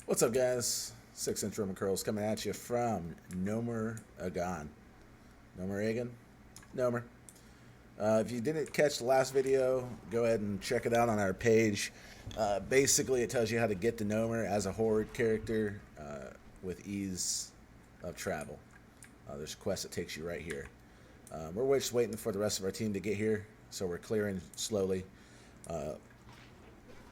What's up, guys? 6-inch Roman curls coming at you from Gnomeragon. Gnomeragon? Gnomer. If you didn't catch the last video, go ahead and check it out on our page. Basically, it tells you how to get the Gnomer as a horde character with ease of travel. There's a quest that takes you right here. We're just waiting for the rest of our team to get here, so we're clearing slowly.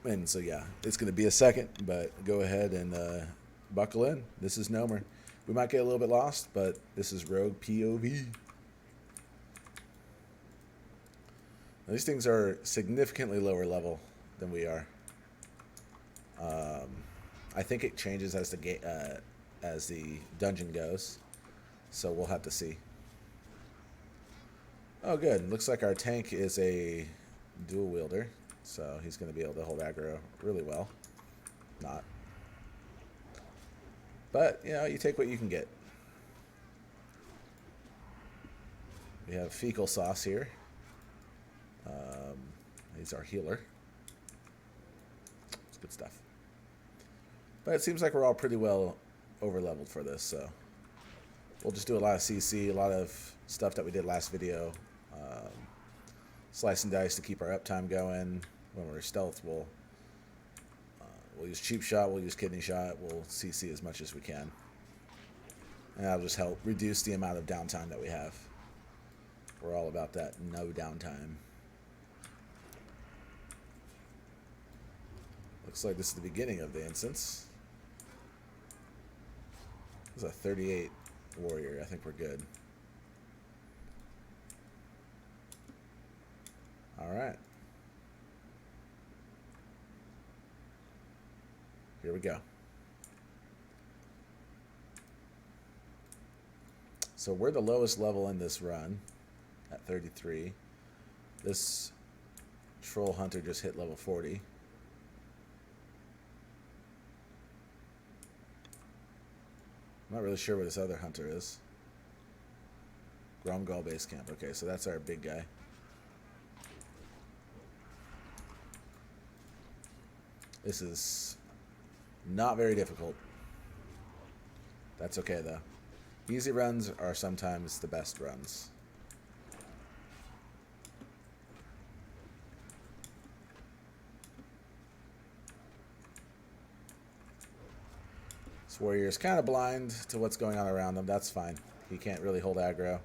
And so, yeah, it's going to be a second, but go ahead and buckle in. This is Gnomer. We might get a little bit lost, but this is Rogue POV. Now, these things are significantly lower level than we are. I think it changes as the dungeon goes, so we'll have to see. Oh, good. Looks like our tank is a dual wielder, so he's going to be able to hold aggro really well. Not. But, you know, you take what you can get. We have fecal sauce here. He's our healer. It's good stuff. But it seems like we're all pretty well over-leveled for this, so we'll just do a lot of CC, a lot of stuff that we did last video. Slice and dice to keep our uptime going. When we're stealth, we'll use cheap shot, we'll use kidney shot, we'll CC as much as we can. And that'll just help reduce the amount of downtime that we have. We're all about that no downtime. Looks like this is the beginning of the instance. This is a 38 warrior. I think we're good. Alright. Here we go. So we're the lowest level in this run at 33. This troll hunter just hit level 40. I'm not really sure what this other hunter is. Gromgal base camp. Okay, so that's our big guy. This is not very difficult. That's okay, though. Easy runs are sometimes the best runs. This warrior is kind of blind to what's going on around him. That's fine. He can't really hold aggro.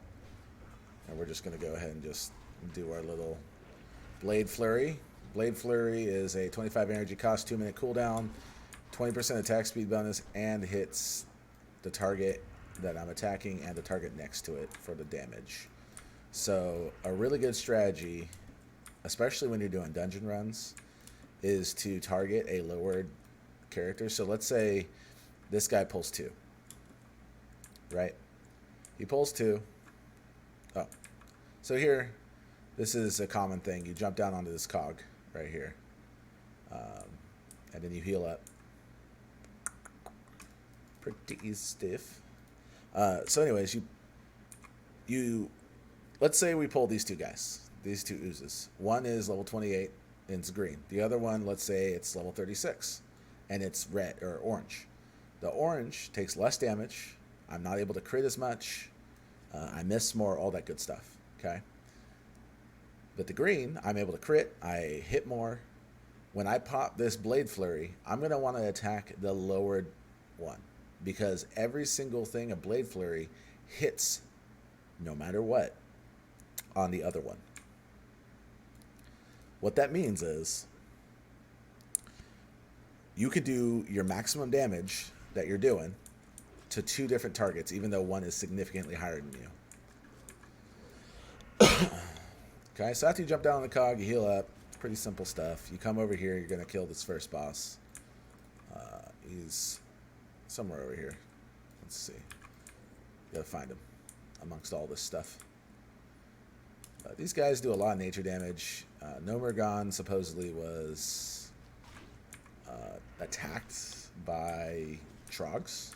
And we're just going to go ahead and just do our little Blade Flurry. Blade Flurry is a 25 energy cost, 2-minute cooldown, 20% attack speed bonus, and hits the target that I'm attacking and the target next to it for the damage. So a really good strategy, especially when you're doing dungeon runs, is to target a lowered character. So let's say this guy pulls 2, right? He pulls 2. Oh, so here, this is a common thing. You jump down onto this cog right here, and then you heal up. Pretty stiff. So anyways, you let's say we pull these two guys, these two oozes. One is level 28 and it's green. The other one, let's say it's level 36 and it's red or orange. The orange takes less damage. I'm not able to crit as much. I miss more, all that good stuff. Okay. But the green, I'm able to crit. I hit more. When I pop this Blade Flurry, I'm going to want to attack the lowered one, because every single thing a Blade Flurry hits, no matter what, on the other one. What that means is you could do your maximum damage that you're doing to 2 different targets, even though one is significantly higher than you. Okay, so after you jump down on the cog, you heal up. It's pretty simple stuff. You come over here, you're going to kill this first boss. He's somewhere over here. Let's see. You gotta find him amongst all this stuff. These guys do a lot of nature damage. Gnomeragon supposedly was attacked by trogs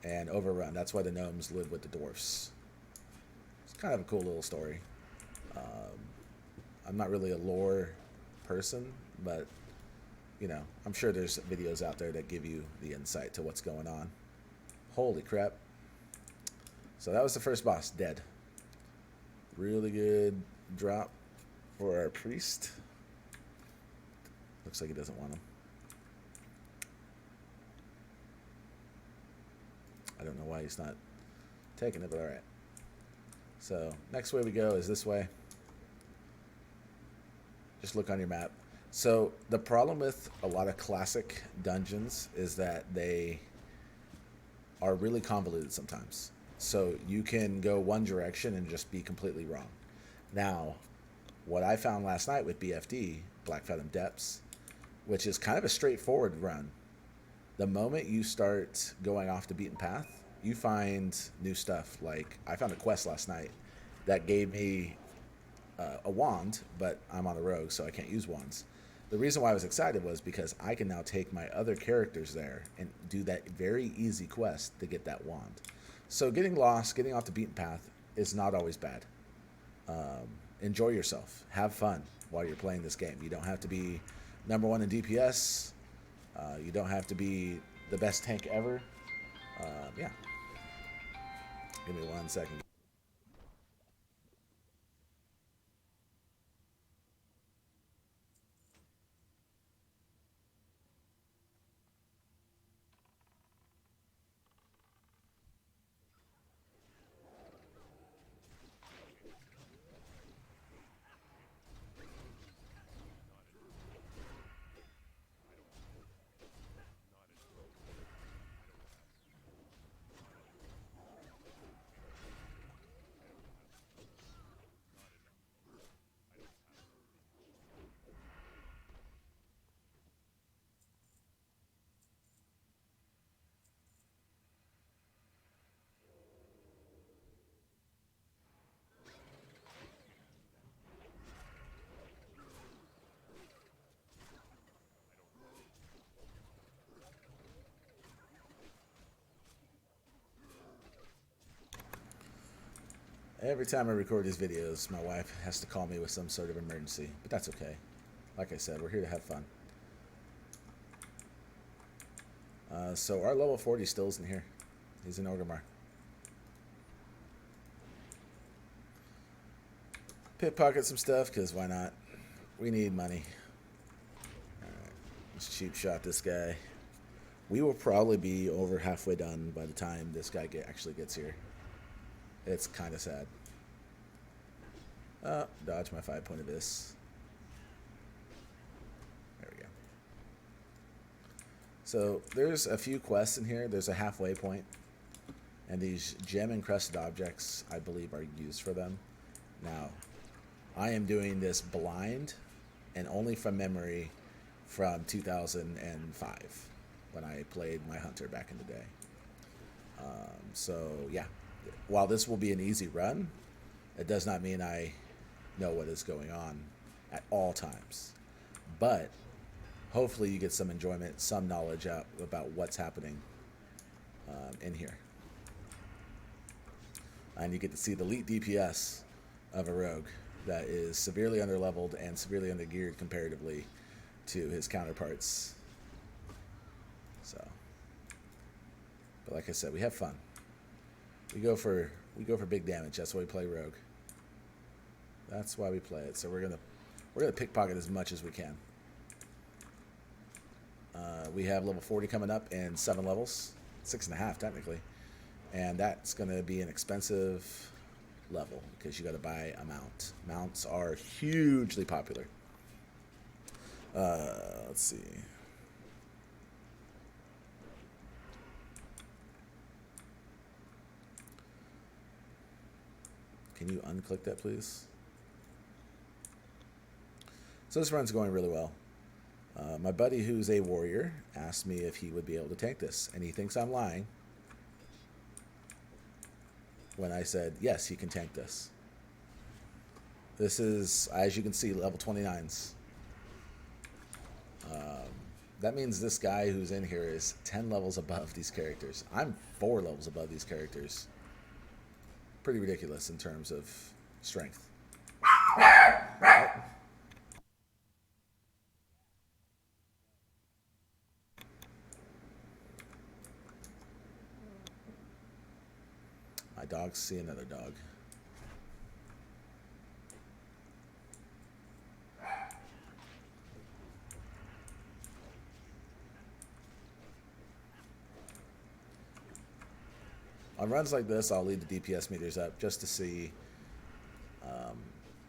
and overrun. That's why the gnomes live with the dwarfs. It's kind of a cool little story. I'm not really a lore person, but you know, I'm sure there's videos out there that give you the insight to what's going on. Holy crap. So that was the first boss, dead. Really good drop for our priest. Looks like he doesn't want him. I don't know why he's not taking it, but alright. So next way we go is this way. Just look on your map. So the problem with a lot of classic dungeons is that they are really convoluted sometimes. So you can go one direction and just be completely wrong. Now, what I found last night with BFD, Black Fathom Depths, which is kind of a straightforward run, the moment you start going off the beaten path, you find new stuff. Like, I found a quest last night that gave me a wand, but I'm on a rogue, so I can't use wands. The reason why I was excited was because I can now take my other characters there and do that very easy quest to get that wand. So getting lost, getting off the beaten path is not always bad. Enjoy yourself. Have fun while you're playing this game. You don't have to be number one in DPS. You don't have to be the best tank ever. Yeah. Give me 1 second. Every time I record these videos, my wife has to call me with some sort of emergency, but that's okay. Like I said, we're here to have fun. So our level 40 still isn't here. He's in Orgrimmar. Pickpocket some stuff, because why not? We need money. Alright, let's cheap shot this guy. We will probably be over halfway done by the time this guy actually gets here. It's kind of sad. Dodge my 5-point abyss. There we go. So there's a few quests in here. There's a halfway point, and these gem encrusted objects, I believe, are used for them. Now, I am doing this blind and only from memory from 2005 when I played my hunter back in the day. So yeah, while this will be an easy run, it does not mean I know what is going on at all times. But hopefully you get some enjoyment, some knowledge out about what's happening in here. And you get to see the elite DPS of a rogue that is severely underleveled and severely undergeared comparatively to his counterparts. So, but like I said, we have fun. We go for big damage. That's why we play rogue. That's why we play it. So we're gonna pickpocket as much as we can. We have level 40 coming up in 7 levels, 6.5 technically, and that's gonna be an expensive level because you got to buy a mount. Mounts are hugely popular. Let's see. Can you unclick that, please? So this run's going really well. My buddy, who's a warrior, asked me if he would be able to tank this, and he thinks I'm lying when I said, yes, he can tank this. This is, as you can see, level 29s. That means this guy who's in here is 10 levels above these characters. I'm 4 levels above these characters. Pretty ridiculous in terms of strength. dogs see another dog. On runs like this, I'll leave the DPS meters up just to see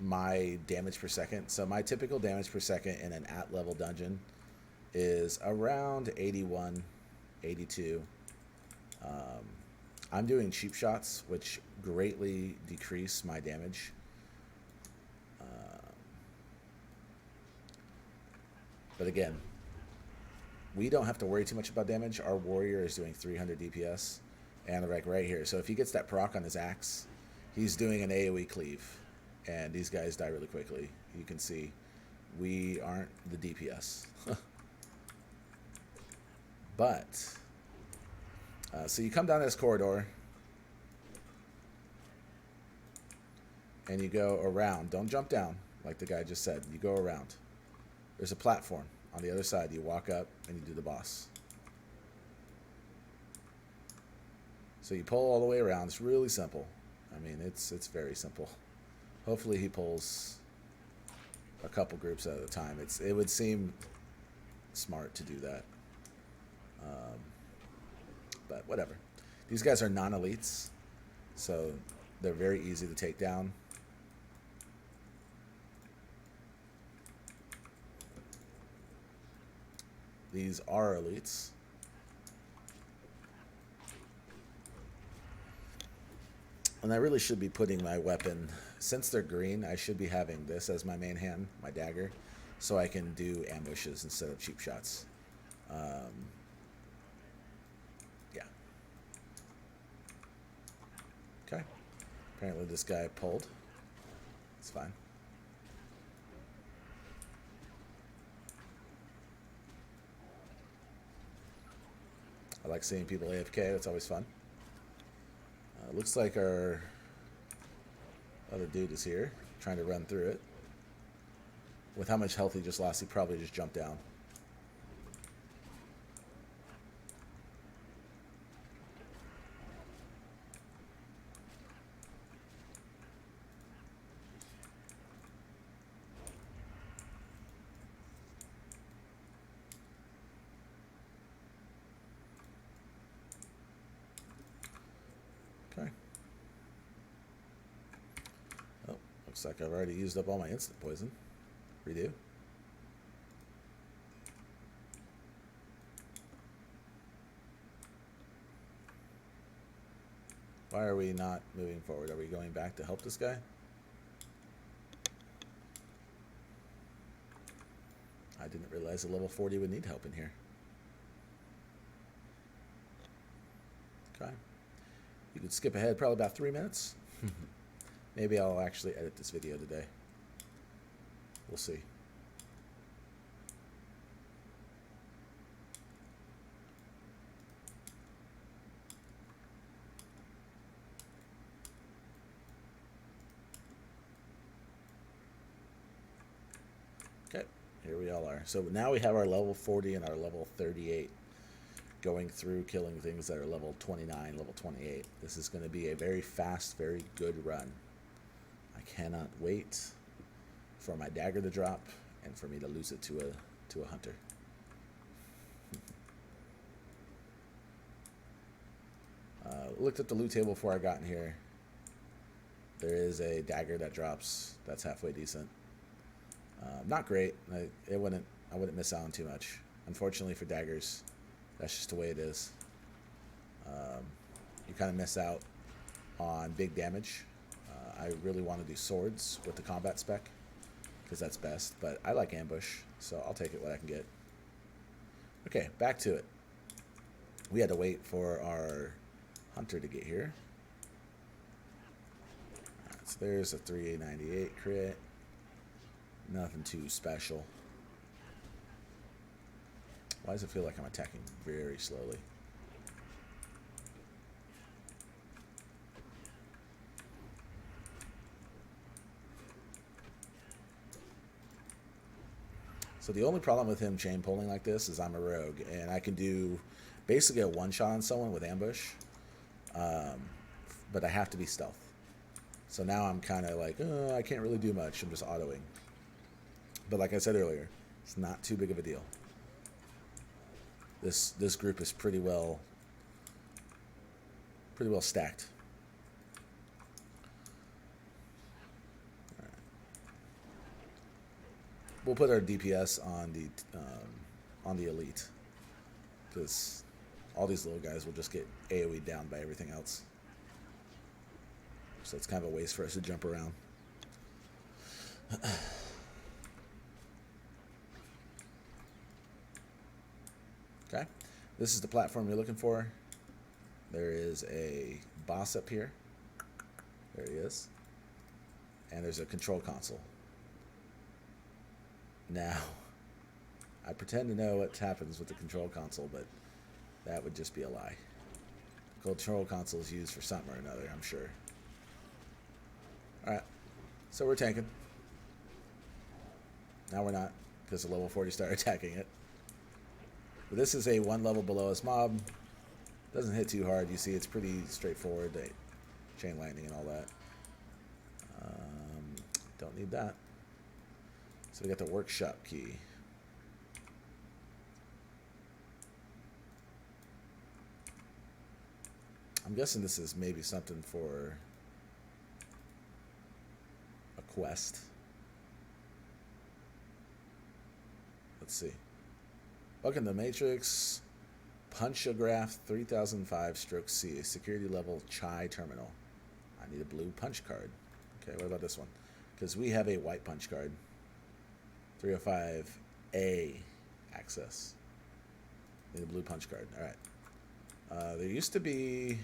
my damage per second. So my typical damage per second in an at-level dungeon is around 81, 82. I'm doing cheap shots, which greatly decrease my damage. But again, we don't have to worry too much about damage. Our warrior is doing 300 DPS. And like right here. So if he gets that proc on his axe, he's doing an AoE cleave. And these guys die really quickly. You can see we aren't the DPS. But, so you come down this corridor. And you go around. Don't jump down, like the guy just said. You go around. There's a platform on the other side. You walk up and you do the boss. So you pull all the way around. It's really simple. I mean, it's very simple. Hopefully he pulls a couple groups at a time. It would seem smart to do that. But whatever. These guys are non-elites, so they're very easy to take down. These are elites. And I really should be putting my weapon, since they're green, I should be having this as my main hand, my dagger, so I can do ambushes instead of cheap shots. Yeah. Okay. Apparently this guy pulled. It's fine. I like seeing people AFK. That's always fun. Looks like our other dude is here, trying to run through it. With how much health he just lost, he probably just jumped down. Okay. Oh, looks like I've already used up all my instant poison. Redo. Why are we not moving forward? Are we going back to help this guy? I didn't realize a level 40 would need help in here. Okay. You could skip ahead probably about 3 minutes. Maybe I'll actually edit this video today. We'll see. Okay, here we all are. So now we have our level 40 and our level 38 going through killing things that are level 29, level 28. This is going to be a very fast, very good run. I cannot wait for my dagger to drop and for me to lose it to a hunter. Looked at the loot table before I got in here. There is a dagger that drops. That's halfway decent. Not great. I wouldn't miss out on too much. Unfortunately for daggers, that's just the way it is. You kind of miss out on big damage. I really want to do swords with the combat spec because that's best, but I like ambush, so I'll take it what I can get. Okay, back to it. We had to wait for our hunter to get here. So there's a 398 crit. Nothing too special. Why does it feel like I'm attacking very slowly? So the only problem with him chain pulling like this is I'm a rogue, and I can do basically a one-shot on someone with ambush but I have to be stealth. So now I'm kind of like, I can't really do much. I'm just autoing. But like I said earlier, it's not too big of a deal. This group is pretty well stacked. All right. We'll put our DPS on the elite, because all these little guys will just get AoE down by everything else. So it's kind of a waste for us to jump around. Okay, this is the platform you're looking for. There is a boss up here. There he is. And there's a control console. Now, I pretend to know what happens with the control console, but that would just be a lie. The control console is used for something or another, I'm sure. Alright, so we're tanking. Now we're not, because the level 40 started attacking it. But this is a one level below us mob. Doesn't hit too hard. You see, it's pretty straightforward. Chain lightning and all that. Don't need that. So we got the workshop key. I'm guessing this is maybe something for a quest. Let's see. Welcome to Matrix Punchograph 3005-C, security level Chai terminal. I need a blue punch card. Okay, what about this one? Because we have a white punch card. 305A access. Need a blue punch card. All right. There used to be...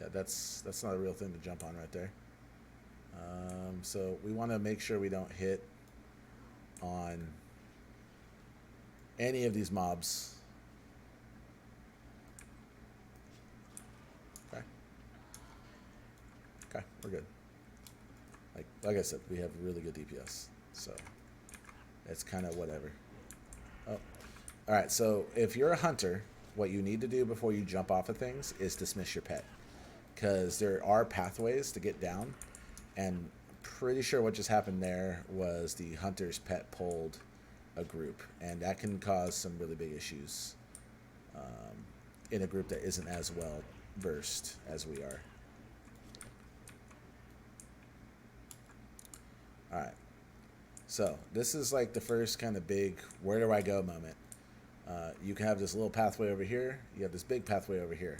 Yeah, that's not a real thing to jump on right there. So we want to make sure we don't hit on any of these mobs. Okay. Okay, we're good. Like I said, we have really good DPS, so it's kind of whatever. Oh, all right. So if you're a hunter, what you need to do before you jump off of things is dismiss your pet, because there are pathways to get down, and pretty sure what just happened there was the hunter's pet pulled a group, and that can cause some really big issues in a group that isn't as well versed as we are. All right, so this is like the first kind of big where do I go moment. You can have this little pathway over here, you have this big pathway over here.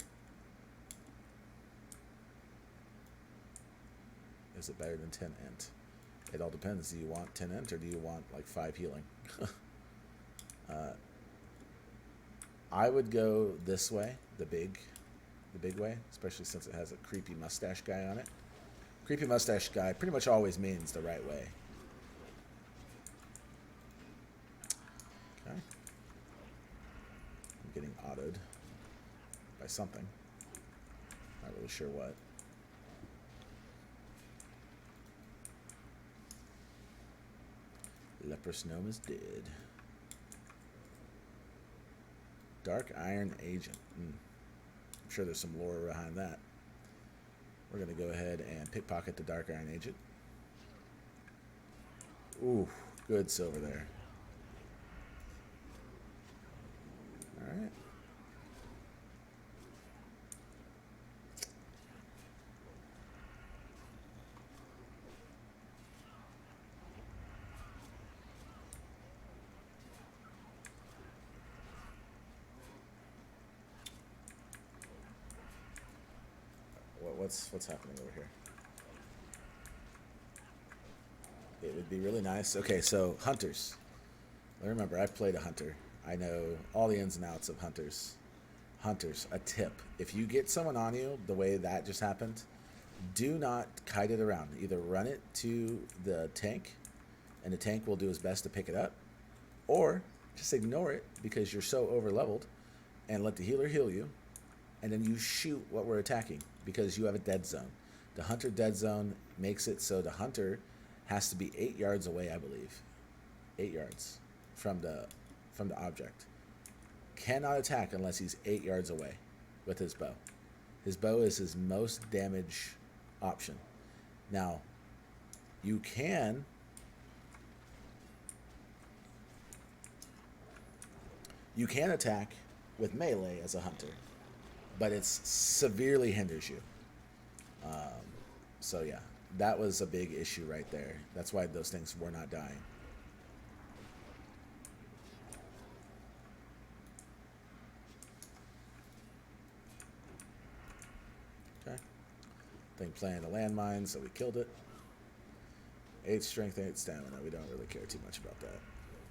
Is it better than 10 int? It all depends. Do you want 10 int or do you want like 5 healing? I would go this way, the big way, especially since it has a creepy mustache guy on it. Creepy mustache guy pretty much always means the right way. Okay. I'm getting autoed by something. Not really sure what. Leprous Gnome is dead. Dark Iron Agent. I'm sure there's some lore behind that. We're going to go ahead and pickpocket the Dark Iron Agent. Ooh, good silver there. Alright. What's happening over here? It would be really nice. Okay, so hunters. Remember, I've played a hunter. I know all the ins and outs of hunters. Hunters, a tip. If you get someone on you the way that just happened, do not kite it around. Either run it to the tank, and the tank will do his best to pick it up, or just ignore it because you're so over leveled, and let the healer heal you, and then you shoot what we're attacking because you have a dead zone. The hunter dead zone makes it so the hunter has to be 8 yards away, I believe. 8 yards from the from the object. Cannot attack unless he's 8 yards away with his bow. His bow is his most damage option. Now, you can attack with melee as a hunter, but it severely hinders you. So yeah, that was a big issue right there. That's why those things were not dying. Okay. Thing playing the landmine, so we killed it. 8 strength, 8 stamina. We don't really care too much about that.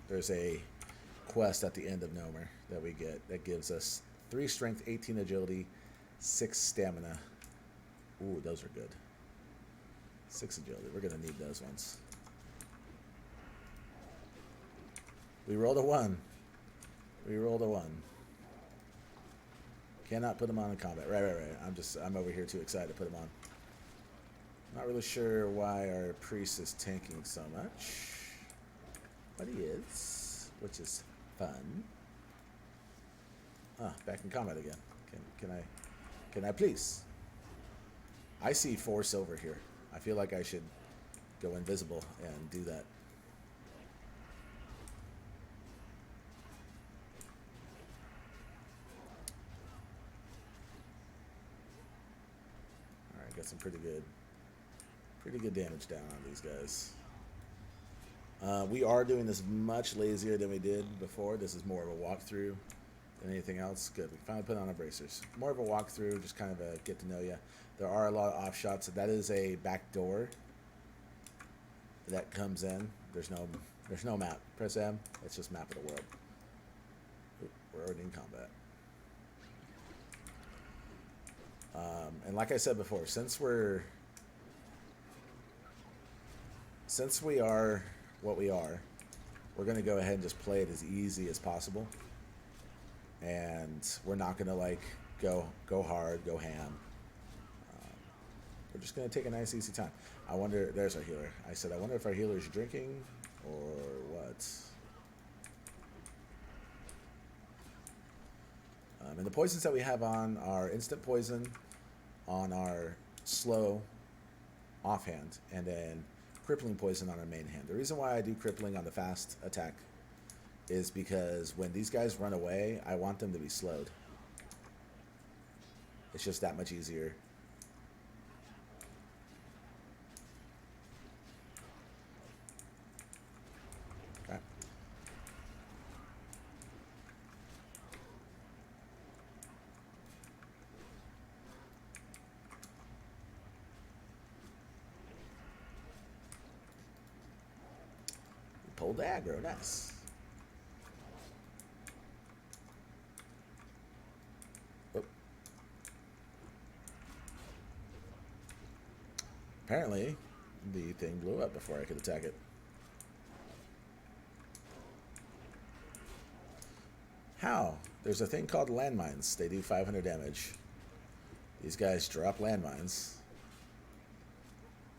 There's a quest at the end of Gnomer that we get that gives us 3 strength, 18 agility, 6 stamina. Ooh, those are good. 6 agility. We're going to need those ones. We rolled a 1. We rolled a 1. Cannot put him on in combat. Right. I'm over here too excited to put him on. Not really sure why our priest is tanking so much. But he is, which is fun. Ah, back in combat again. Can I please? I see 4 silver here. I feel like I should go invisible and do that. All right, got some pretty good damage down on these guys. We are doing this much lazier than we did before. This is more of a walkthrough than anything else. Good. We finally put on our bracers. More of a walkthrough, just kind of a get to know you. There are a lot of offshots. That is a back door that comes in. There's no map. Press M. It's just map of the world. Oop, we're already in combat. And like I said before, since we are what we are, we're going to go ahead and just play it as easy as possible. And we're not going to like go hard, go ham. We're just going to take a nice easy time. I wonder, there's our healer. I said, I wonder if our healer's drinking or what. And the poisons that we have on are instant poison, on our slow offhand, and then crippling poison on our main hand. The reason why I do crippling on the fast attack is because when these guys run away, I want them to be slowed. It's just that much easier. Okay. Pull the aggro, nice. Oh. Apparently, the thing blew up before I could attack it. How? There's a thing called landmines. They do 500 damage. These guys drop landmines.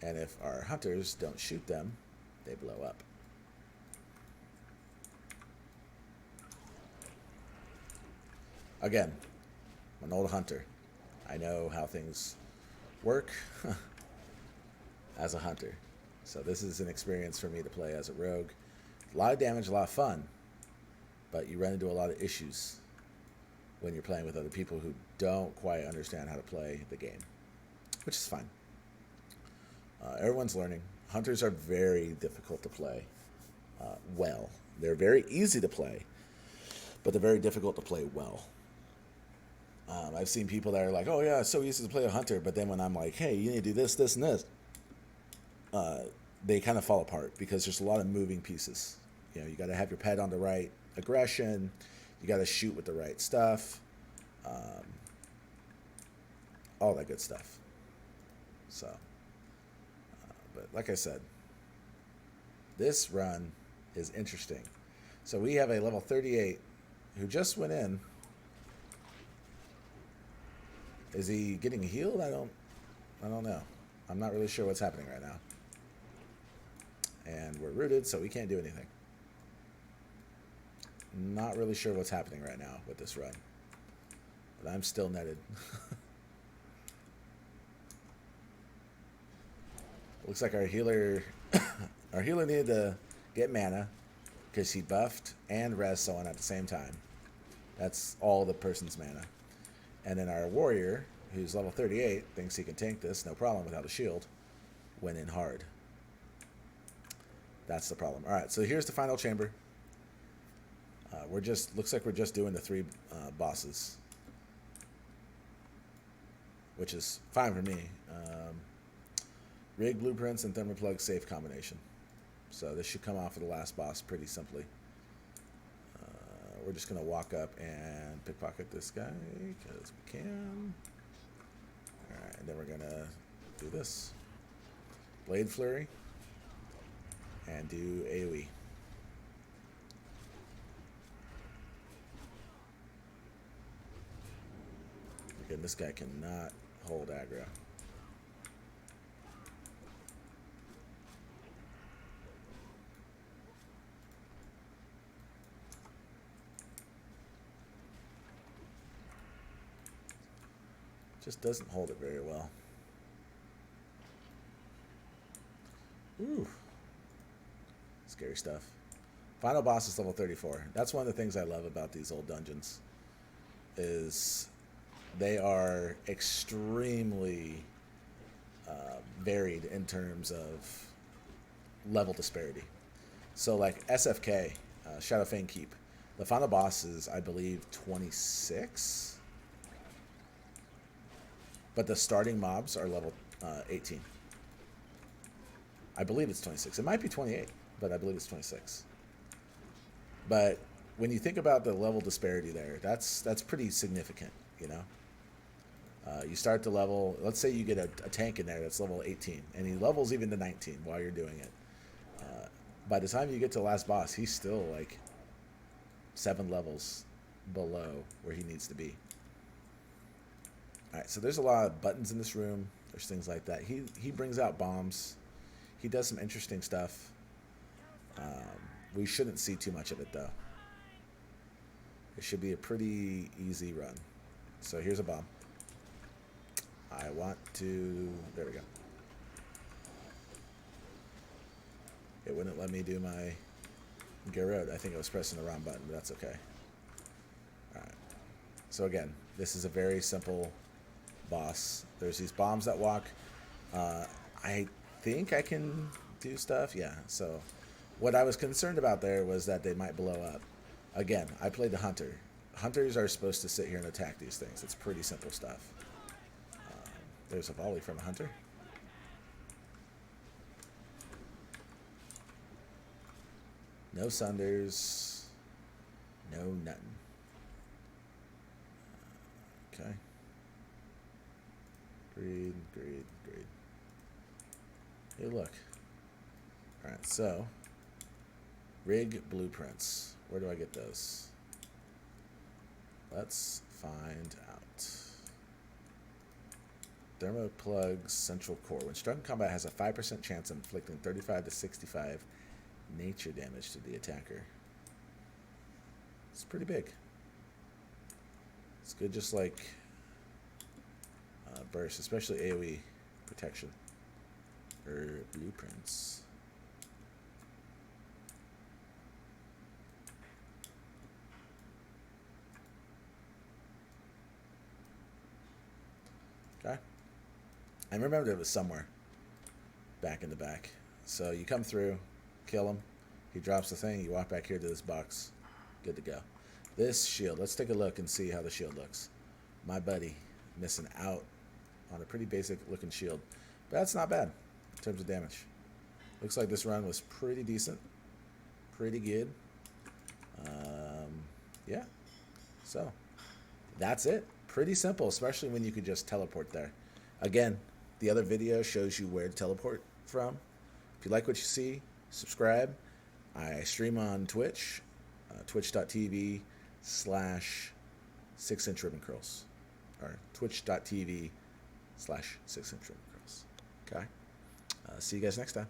And if our hunters don't shoot them, they blow up. Again, I'm an old hunter. I know how things work as a hunter. So this is an experience for me to play as a rogue. A lot of damage, a lot of fun, but you run into a lot of issues when you're playing with other people who don't quite understand how to play the game, which is fine. Everyone's learning. Hunters are very difficult to play well. They're very easy to play, but they're very difficult to play well. I've seen people that are like, oh yeah, it's so easy to play a hunter, but then when I'm like, hey, you need to do this, this, and this, they kind of fall apart because there's a lot of moving pieces. You know, you got to have your pet on the right aggression, you got to shoot with the right stuff, all that good stuff. So, but like I said, this run is interesting. So we have a level 38 who just went in. Is he getting healed? I don't know. I'm not really sure what's happening right now. And we're rooted, so we can't do anything. Not really sure what's happening right now with this run. But I'm still netted. Looks like our healer our healer needed to get mana because he buffed and res someone at the same time. That's all the person's mana. And then our warrior, who's level 38, thinks he can tank this no problem without a shield, went in hard. That's the problem. All right, so here's the final chamber. Looks like we're just doing the 3 bosses, which is fine for me. Rig blueprints and thermoplug safe combination. So this should come off of the last boss pretty simply. We're just gonna walk up and pickpocket this guy because we can. All right, and then we're gonna do this blade flurry and do AoE. Again, this guy cannot hold aggro. Just doesn't hold it very well. Ooh. Scary stuff. Final boss is level 34. That's one of the things I love about these old dungeons, is they are extremely varied in terms of level disparity. So like SFK, Shadowfang Keep, the final boss is, I believe, 26? But the starting mobs are level 18. I believe it's 26. It might be 28, but I believe it's 26. But when you think about the level disparity there, that's pretty significant, you know? You start the level, let's say you get a tank in there that's level 18, and he levels even to 19 while you're doing it. By the time you get to the last boss, he's still like 7 levels below where he needs to be. All right, so there's a lot of buttons in this room. There's things like that. He brings out bombs. He does some interesting stuff. We shouldn't see too much of it, though. It should be a pretty easy run. So here's a bomb. I want to... There we go. It wouldn't let me do my Garrod. I think I was pressing the wrong button, but that's okay. All right. So again, this is a very simple boss. There's these bombs that walk. I think I can do stuff. Yeah. So what I was concerned about there was that they might blow up. Again, I played the hunter. Hunters are supposed to sit here and attack these things. It's pretty simple stuff. There's a volley from a hunter. No sunders. No nothing. Okay. Greed. Hey, look. Alright, so rig blueprints. Where do I get those? Let's find out. Thermoplugs Central Core. When struck in combat, has a 5% chance of inflicting 35 to 65 nature damage to the attacker. It's pretty big. It's good just like burst, especially AoE protection. Or blueprints. Okay. I remembered it was somewhere back in the back. So you come through, kill him, he drops the thing, you walk back here to this box, good to go. This shield, let's take a look and see how the shield looks. My buddy missing out on a pretty basic looking shield, but that's not bad in terms of damage. Looks like this run was pretty decent, pretty good. Yeah, so that's it. Pretty simple, especially when you could just teleport there. Again, the other video shows you where to teleport from. If you like what you see, subscribe. I stream on Twitch, twitch.tv/6-inch ribbon curls, or twitch.tv/6-inch ribbon curls. Okay. See you guys next time.